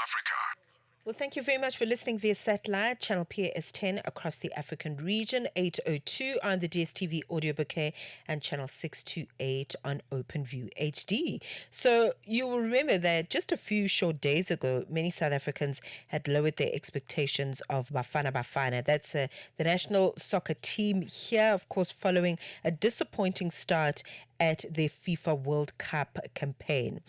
Africa. Well, thank you very much for listening via satellite, channel PAS10 across the African region, 802 on the DSTV audio bouquet, and channel 628 on OpenView HD. So you will remember that just a few short days ago, many South Africans had lowered their expectations of Bafana Bafana. That's the national soccer team here, of course, following a disappointing start at their FIFA World Cup campaign.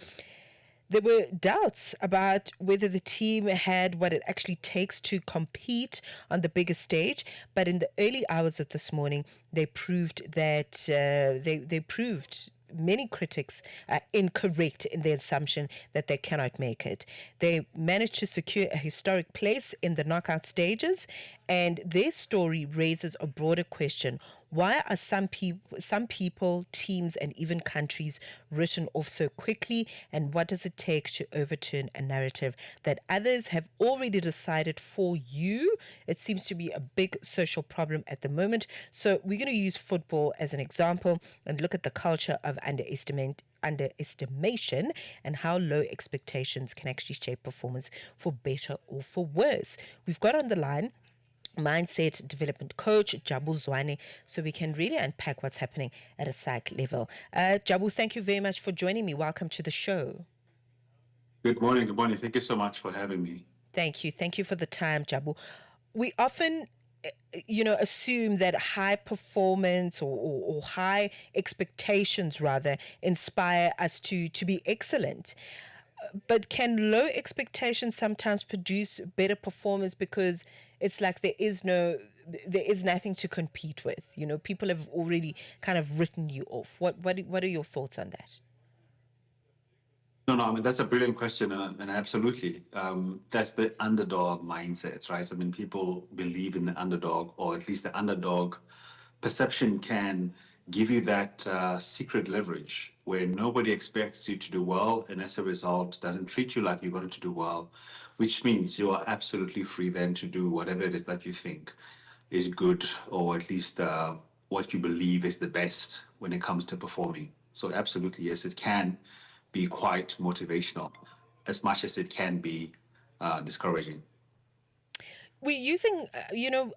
There were doubts about whether the team had what it actually takes to compete on the biggest stage, but in the early hours of this morning, they proved that they proved many critics are incorrect in their assumption that they cannot make it. They managed to secure a historic place in the knockout stages, and their story raises a broader question. Why are some people, teams, and even countries written off so quickly, and what does it take to overturn a narrative that others have already decided for you? It seems to be a big social problem at the moment. So we're going to use football as an example and look at the culture of underestimation and how low expectations can actually shape performance for better or for worse. We've got on the line mindset development coach Jabu Zwane, so we can really unpack what's happening at a psych level. Jabu, thank you very much for joining me. Welcome to the show. Good morning. Good morning. Thank you so much for having me. Thank you. Thank you for the time, Jabu. We often assume that high performance or high expectations rather inspire us to be excellent. But can low expectations sometimes produce better performance because it's like there is nothing to compete with? People have already kind of written you off. What are your thoughts on that? No, I mean, that's a brilliant question. And absolutely, that's the underdog mindset, right? I mean, people believe in the underdog, or at least the underdog perception can give you that secret leverage where nobody expects you to do well, and as a result doesn't treat you like you're going to do well, which means you are absolutely free then to do whatever it is that you think is good, or at least what you believe is the best when it comes to performing. So absolutely, yes, it can be quite motivational as much as it can be discouraging. We're using,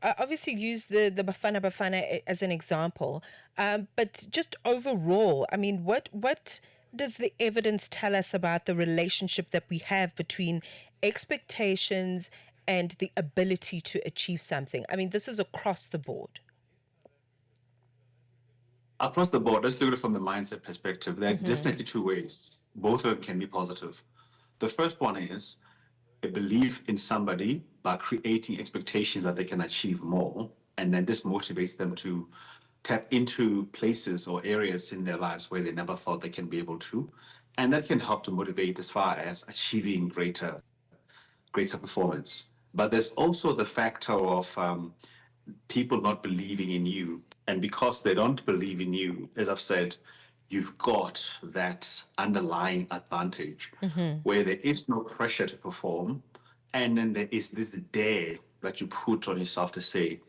obviously use the Bafana Bafana as an example, but just overall, I mean, what does the evidence tell us about the relationship that we have between expectations and the ability to achieve something? I mean, this is across the board. Across the board, let's look at it from the mindset perspective. There are definitely two ways. Both of them can be positive. The first one is a belief in somebody by creating expectations that they can achieve more. And then this motivates them to tap into places or areas in their lives where they never thought they can be able to. And that can help to motivate as far as achieving greater performance. But there's also the factor of people not believing in you. And because they don't believe in you, as I've said, you've got that underlying advantage where there is no pressure to perform. And then there is this dare that you put on yourself to say,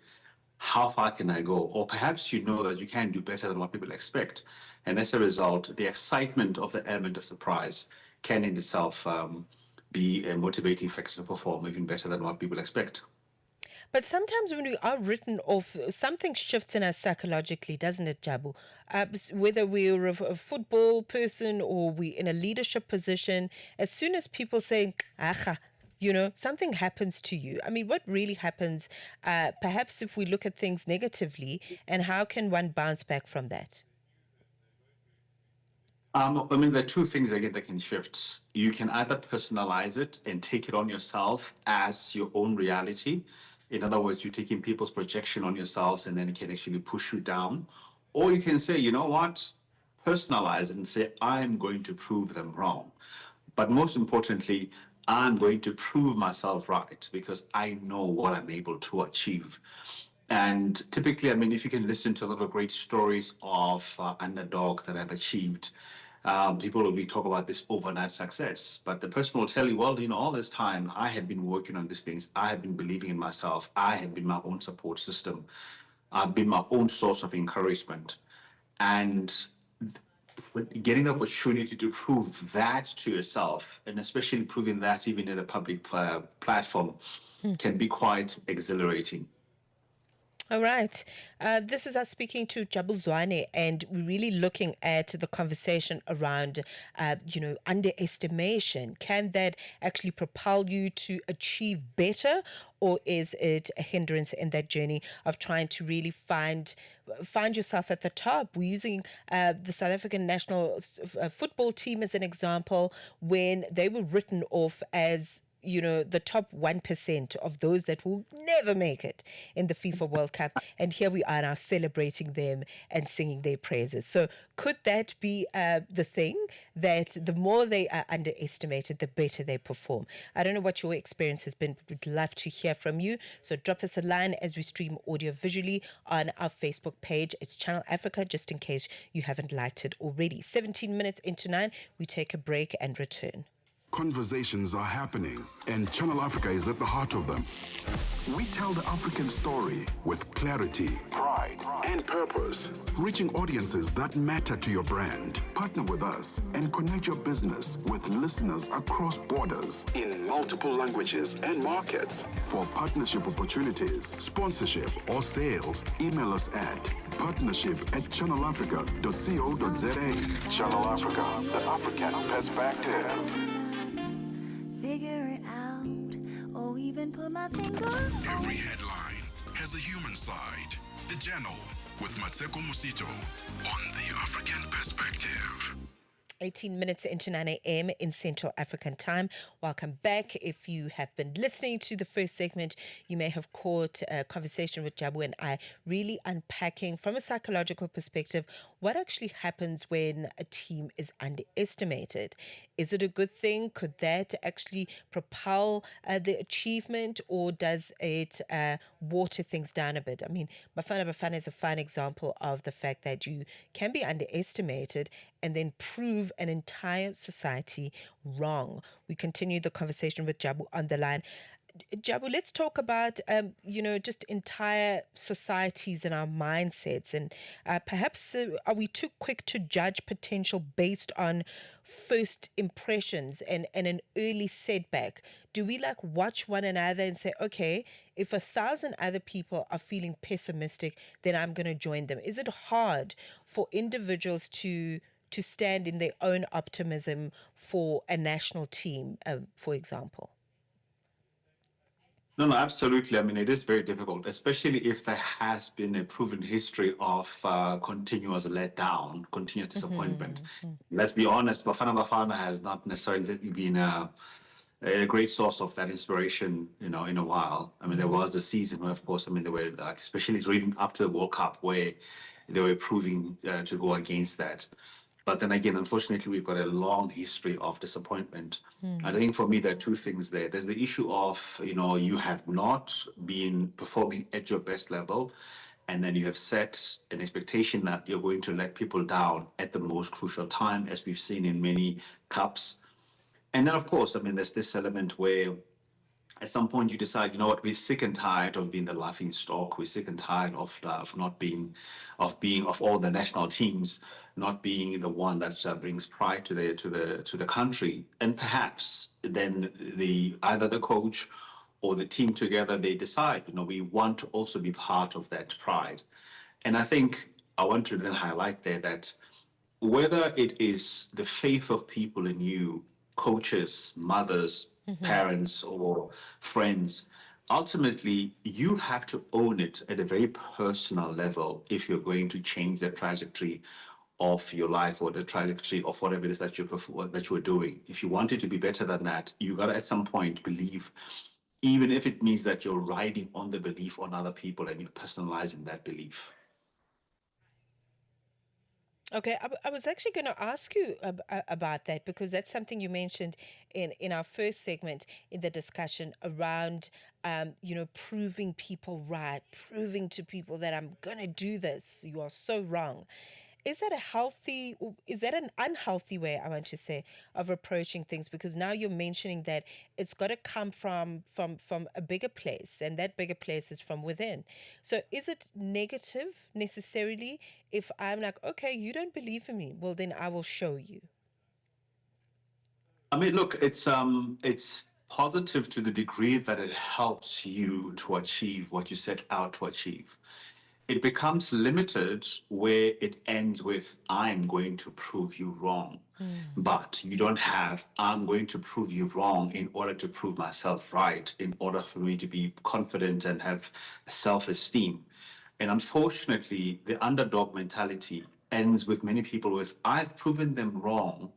how far can I go? Or perhaps you know that you can do better than what people expect. And as a result, the excitement of the element of surprise can in itself be a motivating factor to perform even better than what people expect. But sometimes when we are written off, something shifts in us psychologically, doesn't it, Jabu? Whether we're a football person or we in a leadership position, as soon as people say, "Aha," something happens to you. I mean, what really happens, perhaps if we look at things negatively, and how can one bounce back from that? I mean, there are two things again that can shift. You can either personalize it and take it on yourself as your own reality. In other words, you're taking people's projection on yourselves and then it can actually push you down. Or you can say, you know what? Personalize it and say, I'm going to prove them wrong. But most importantly, I'm going to prove myself right because I know what I'm able to achieve. And typically, I mean, if you can listen to a lot of great stories of underdogs that have achieved, people will be talk about this overnight success. But the person will tell you, well, all this time I had been working on these things. I had been believing in myself. I had been my own support system. I've been my own source of encouragement. And But getting the opportunity to prove that to yourself, and especially proving that even in a public platform, can be quite exhilarating. All right. This is us speaking to Jabu Zwane, and we're really looking at the conversation around, underestimation. Can that actually propel you to achieve better, or is it a hindrance in that journey of trying to really find yourself at the top? We're using the South African national football team as an example when they were written off as the top 1% of those that will never make it in the FIFA World Cup. And here we are now celebrating them and singing their praises. So, could that be the thing that the more they are underestimated, the better they perform? I don't know what your experience has been, but we'd love to hear from you. So, drop us a line as we stream audio visually on our Facebook page. It's Channel Africa, just in case you haven't liked it already. 17 minutes into 9, we take a break and return. Conversations are happening, and Channel Africa is at the heart of them. We tell the African story with clarity, pride, and purpose, reaching audiences that matter to your brand. Partner with us and connect your business with listeners across borders in multiple languages and markets. For partnership opportunities, sponsorship, or sales, email us at partnership@channelafrica.co.za. Channel Africa, the African perspective. Figure it out, or even put my finger. Every headline has a human side. The Journal with Matseko Musito on the African perspective. 18 minutes into 9 a.m. in Central African time. Welcome back. If you have been listening to the first segment, you may have caught a conversation with Jabu and I really unpacking from a psychological perspective what actually happens when a team is underestimated. Is it a good thing? Could that actually propel the achievement, or does it water things down a bit? I mean, Bafana Bafana is a fine example of the fact that you can be underestimated and then prove an entire society wrong. We continue the conversation with Jabu on the line. Jabu, let's talk about, just entire societies and our mindsets. And perhaps are we too quick to judge potential based on first impressions and an early setback? Do we watch one another and say, okay, if 1,000 other people are feeling pessimistic, then I'm going to join them? Is it hard for individuals to stand in their own optimism for a national team, for example? No, no, absolutely. I mean, it is very difficult, especially if there has been a proven history of continuous letdown, continuous disappointment. Let's be honest, Bafana Bafana has not necessarily been a great source of that inspiration, in a while. I mean, there was a season where, of course, I mean, they were especially leading up to the World Cup, where they were proving to go against that. But then again, unfortunately, we've got a long history of disappointment. I think for me, there are two things there. There's the issue of, you have not been performing at your best level, and then you have set an expectation that you're going to let people down at the most crucial time, as we've seen in many cups. And then, of course, I mean, there's this element where at some point you decide, you know what, we're sick and tired of being the laughing stock. We're sick and tired of not being, of all the national teams not being the one that brings pride to the country. And perhaps then either the coach or the team together, they decide, we want to also be part of that pride. And I think I want to then highlight there that whether it is the faith of people in you, coaches, mothers, parents, or friends, ultimately you have to own it at a very personal level if you're going to change the trajectory of your life or the trajectory of whatever it is that you're doing. If you want it to be better than that, you gotta at some point believe, even if it means that you're riding on the belief on other people and you're personalizing that belief. Okay, I was actually going to ask you about that, because that's something you mentioned in our first segment in the discussion around, proving people right, proving to people that I'm going to do this. You are so wrong. is that a healthy, is that an unhealthy way, I want to say, of approaching things? Because now you're mentioning that it's got to come from a bigger place, and that bigger place is from within. So is it negative necessarily if I'm like, okay, you don't believe in me, well then I will show you. I mean, look, it's positive to the degree that it helps you to achieve what you set out to achieve. It becomes limited where it ends with I'm going to prove you wrong. But you don't have I'm going to prove you wrong in order to prove myself right, in order for me to be confident and have self-esteem. And unfortunately, the underdog mentality ends with many people with I've proven them wrong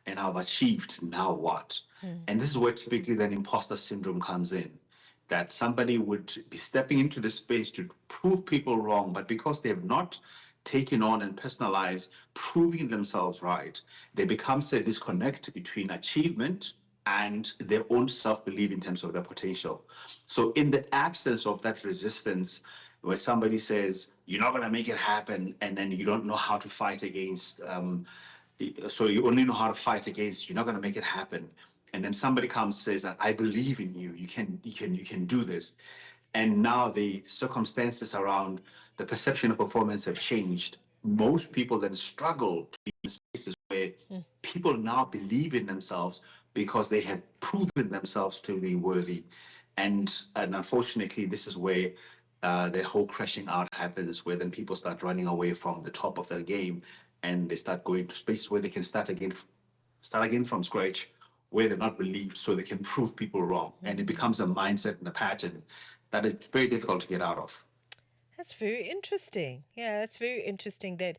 and I've achieved, now what? And this is where typically then imposter syndrome comes in, that somebody would be stepping into the space to prove people wrong, but because they have not taken on and personalized proving themselves right, there becomes a disconnect between achievement and their own self-belief in terms of their potential. So in the absence of that resistance, where somebody says you're not going to make it happen, and then you don't know how to fight against so you only know how to fight against, you're not going to make it happen, and then somebody comes and says, I believe in you, you can do this, and now the circumstances around the perception of performance have changed. Most people then struggle to be in spaces where people now believe in themselves because they have proven themselves to be worthy. And unfortunately, this is where the whole crashing out happens, where then people start running away from the top of their game, and they start going to spaces where they can start again from scratch, where they're not believed, so they can prove people wrong. And it becomes a mindset and a pattern that is very difficult to get out of. That's very interesting. Yeah, that's very interesting that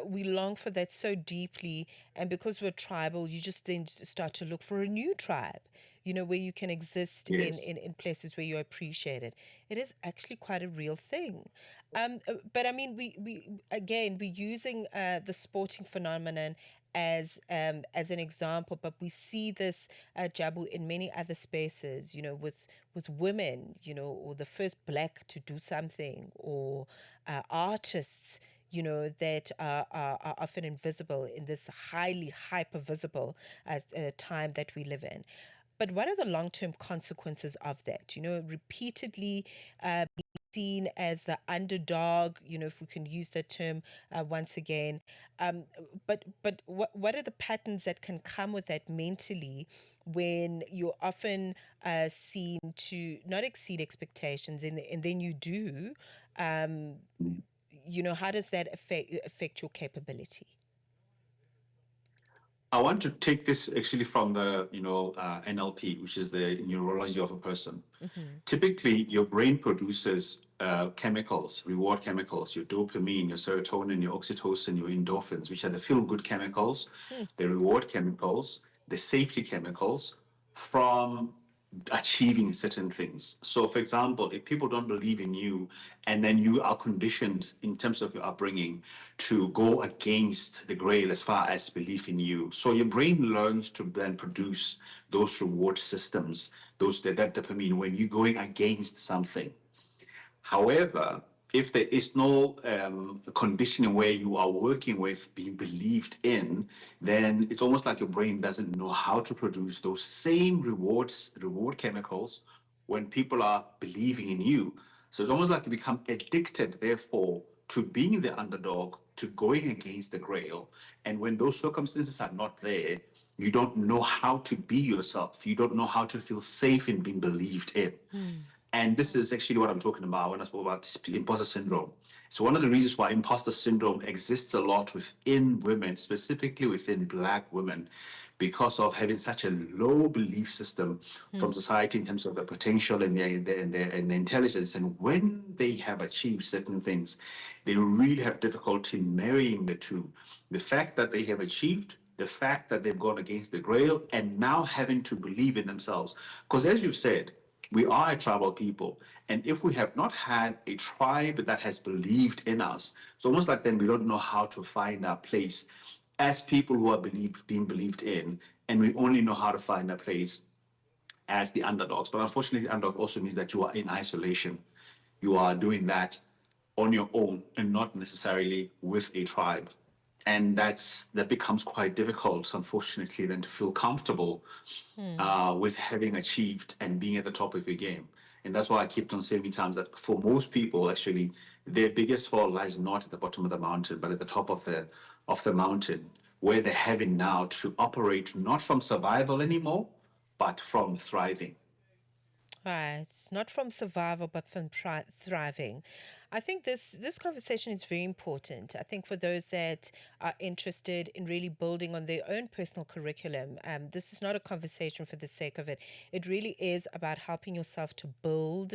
we long for that so deeply. And because we're tribal, you just then start to look for a new tribe, where you can exist in, Yes. in, in places where you're appreciated. It is actually quite a real thing. But I mean, we're using the sporting phenomenon as an example, but we see this, Jabu, in many other spaces, with women, or the first black to do something, or artists, that are often invisible in this highly hyper visible time that we live in. But what are the long term consequences of that? Repeatedly seen as the underdog, if we can use that term once again. Um, but what are the patterns that can come with that mentally when you're often seen to not exceed expectations, and then you do? Um, how does that affect your capability? I want to take this actually from the NLP, which is the neurology of a person. Hmm. Typically, your brain produces chemicals, reward chemicals, your dopamine, your serotonin, your oxytocin, your endorphins, which are the feel-good chemicals, the reward chemicals, the safety chemicals from achieving certain things. So, for example, if people don't believe in you, and then you are conditioned in terms of your upbringing to go against the grail as far as belief in you, so your brain learns to then produce those reward systems, that dopamine when you're going against something. However, if there is no conditioning where you are working with being believed in, then it's almost like your brain doesn't know how to produce those same reward chemicals when people are believing in you. So it's almost like you become addicted, therefore, to being the underdog, to going against the grail. And when those circumstances are not there, you don't know how to be yourself. You don't know how to feel safe in being believed in. And this is actually what I'm talking about when I spoke about imposter syndrome. So one of the reasons why imposter syndrome exists a lot within women, specifically within Black women, because of having such a low belief system from society in terms of their potential and their intelligence. And when they have achieved certain things, they really have difficulty marrying the two. The fact that they have achieved, the fact that they've gone against the grail, and now having to believe in themselves. Because as you've said, we are a tribal people. And if we have not had a tribe that has believed in us, it's almost like then we don't know how to find our place as people who are being believed in. And we only know how to find our place as the underdogs. But unfortunately, the underdog also means that you are in isolation. You are doing that on your own and not necessarily with a tribe. and that becomes quite difficult, unfortunately, then to feel comfortable with having achieved and being at the top of your game. And that's why I keep on saying many times that for most people, actually, their biggest fall lies not at the bottom of the mountain, but at the top of the mountain, where they're having now to operate not from survival anymore, but from thriving. Right, not from survival, but from thriving. I think this conversation is very important. I think for those that are interested in really building on their own personal curriculum, this is not a conversation for the sake of it. It really is about helping yourself to build,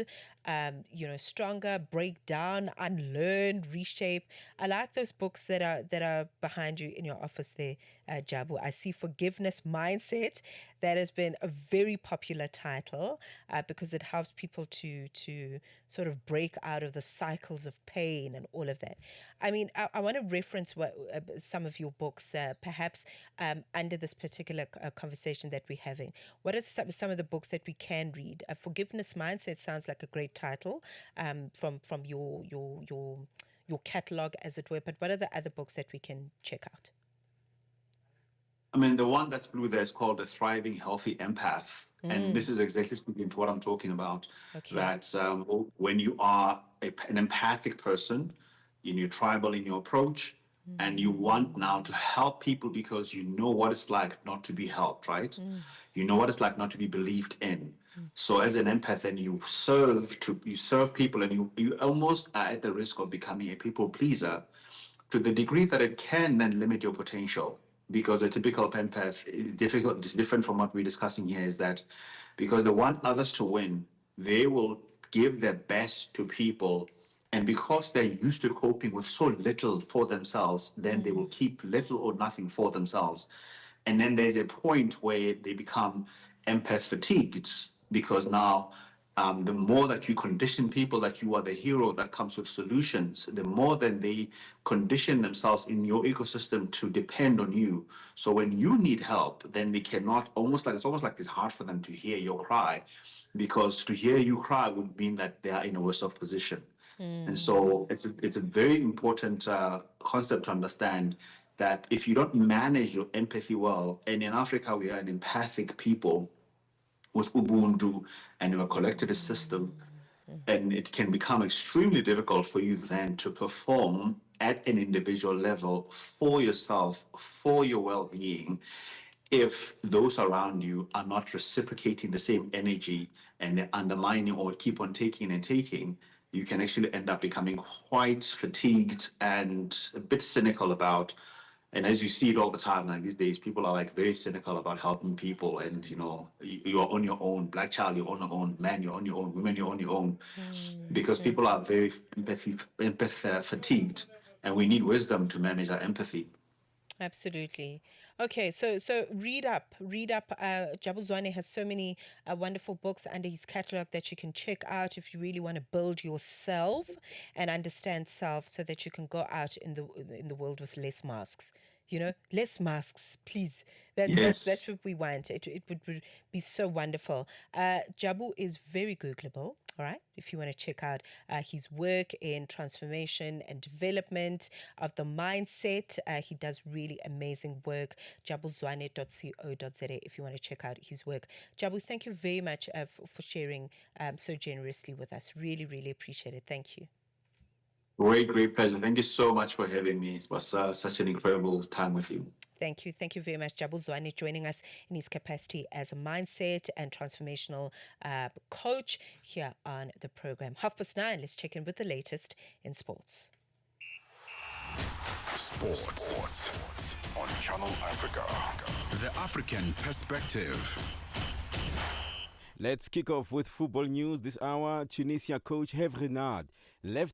stronger, break down, unlearn, reshape. I like those books that are behind you in your office there, Jabu. I see Forgiveness Mindset. That has been a very popular title because it helps people to sort of break out of the cycles of pain and all of that. I mean, I want to reference some of your books, perhaps under this particular conversation that we're having. What are some of the books that we can read? Forgiveness Mindset sounds like a great title from your catalog, as it were. But what are the other books that we can check out? I mean, the one that's blue there is called a thriving, healthy empath. And this is exactly speaking to what I'm talking about. Okay. That when you are an empathic person, you're tribal in your approach, and you want now to help people because you know what it's like not to be helped, right? You know what it's like not to be believed in. So as an empath, then you serve people, and you almost are at the risk of becoming a people pleaser to the degree that it can then limit your potential. Because a typical empath is difficult, is different from what we're discussing here, is that because they want others to win, they will give their best to people. And because they're used to coping with so little for themselves, then they will keep little or nothing for themselves. And then there's a point where they become empath fatigued because now the more that you condition people that you are the hero that comes with solutions, the more then they condition themselves in your ecosystem to depend on you. So when you need help, then they cannot, it's almost like it's hard for them to hear your cry, because to hear you cry would mean that they are in a worse off position. And so it's a very important concept to understand that if you don't manage your empathy well, and in Africa we are an empathic people with Ubuntu and a collectivist system, and it can become extremely difficult for you then to perform at an individual level for yourself, for your well-being, if those around you are not reciprocating the same energy and they're undermining or keep on taking and taking. You can actually end up becoming quite fatigued and a bit cynical about. And as you see it all the time, like these days, people are like very cynical about helping people. And you're on your own. Black child, you're on your own. Man, you're on your own. Women, you're on your own. Because people are very fatigued, and we need wisdom to manage our empathy. Absolutely. Okay, so read up, read up. Jabu Zwane has so many wonderful books under his catalog that you can check out if you really want to build yourself and understand self, so that you can go out in the world with less masks. Less masks, please. That's Yes. what we want. It would be so wonderful. Jabu is very Googleable. All right, if you want to check out his work in transformation and development of the mindset, he does really amazing work. jabuzwane.co.za if you want to check out his work. Jabu, thank you very much for sharing so generously with us. Really, really appreciate it. Thank you. Great pleasure. Thank you so much for having me. It was such an incredible time with you. Thank you. Thank you very much, Jabu Zwane, joining us in his capacity as a mindset and transformational coach here on the program. 9:30, let's check in with the latest in sports. Sports on Channel Africa. The African perspective. Let's kick off with football news this hour. Tunisia coach Hervé Renard left